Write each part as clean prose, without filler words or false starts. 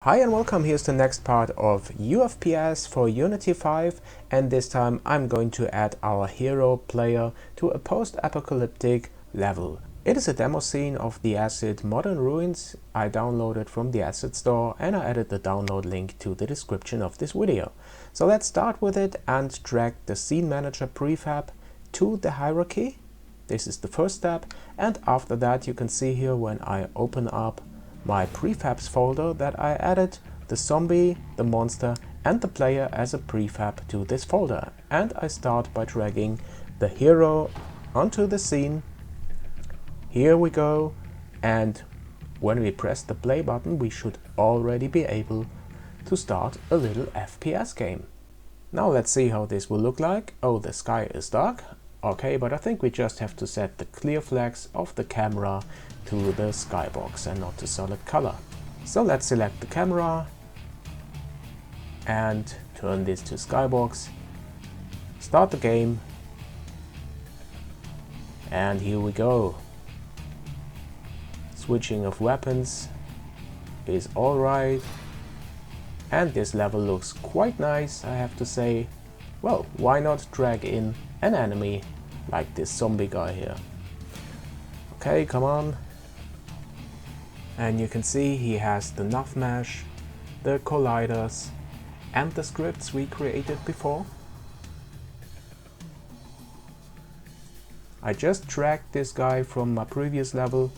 Hi and welcome, here's the next part of UFPS for Unity 5, and this time I'm going to add our hero player to a post-apocalyptic level. It is a demo scene of the asset Modern Ruins I downloaded from the asset store, and I added the download link to the description of this video. So let's start with it and drag the scene manager prefab to the hierarchy. This is the first step, and after that you can see here when I open up my prefabs folder that I added the zombie, the monster and the player as a prefab to this folder. And I start by dragging the hero onto the scene. Here we go, and when we press the play button we should already be able to start a little FPS game. Now let's see how this will look like. Oh, the sky is dark. Okay, but I think we just have to set the clear flex of the camera to the skybox and not the solid color. So let's select the camera and turn this to skybox, start the game, and here we go. Switching of weapons is alright, and this level looks quite nice, I have to say. Well, why not drag in an enemy like this zombie guy here? Okay, come on. And you can see he has the nav mesh, the colliders and the scripts we created before. I just dragged this guy from my previous level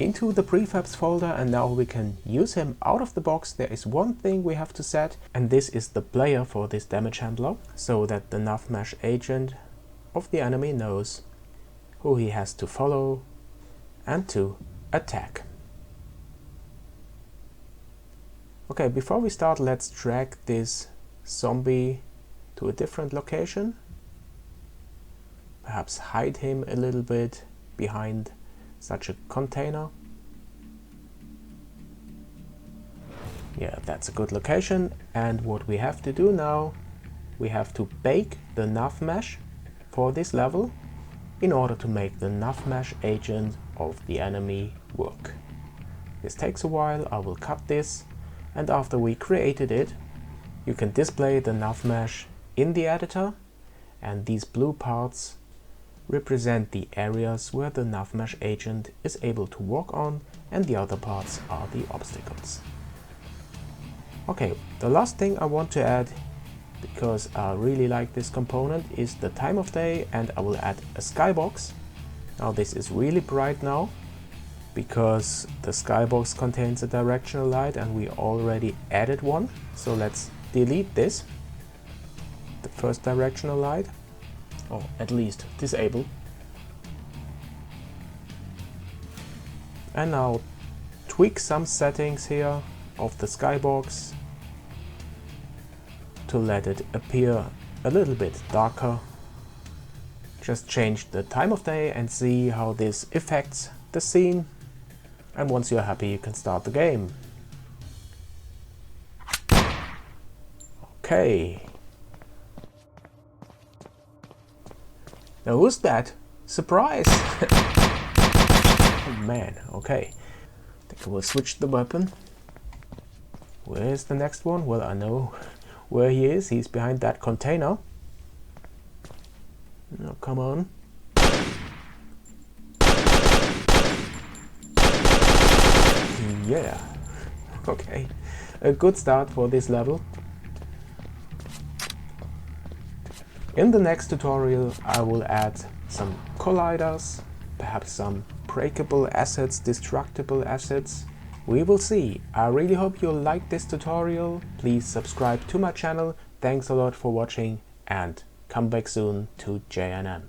into the prefabs folder, and now we can use him out of the box. There is one thing we have to set, and this is the player for this damage handler, so that the nav mesh agent of the enemy knows who he has to follow and to attack. Okay, before we start, let's drag this zombie to a different location. Perhaps hide him a little bit behind such a container. Yeah, that's a good location. And what we have to do now, we have to bake the nav mesh for this level in order to make the nav mesh agent of the enemy work. This takes a while. I will cut this, and after we created it, you can display the nav mesh in the editor, and these blue parts represent the areas where the nav mesh agent is able to walk on, and the other parts are the obstacles. Okay, the last thing I want to add, because I really like this component, is the time of day, and I will add a skybox. Now this is really bright now because the skybox contains a directional light and we already added one. So let's delete this, the first directional light, or at least disable. And now tweak some settings here of the skybox to let it appear a little bit darker. Just change the time of day and see how this affects the scene. And once you're happy, you can start the game. Okay. Now who's that? Surprise! Oh man, okay. I think I will switch the weapon. Where's the next one? Well, I know where he is. He's behind that container. Now, come on. Yeah. Okay. A good start for this level. In the next tutorial, I will add some colliders, perhaps some breakable assets, destructible assets. We will see. I really hope you liked this tutorial. Please subscribe to my channel. Thanks a lot for watching, and come back soon to JNM.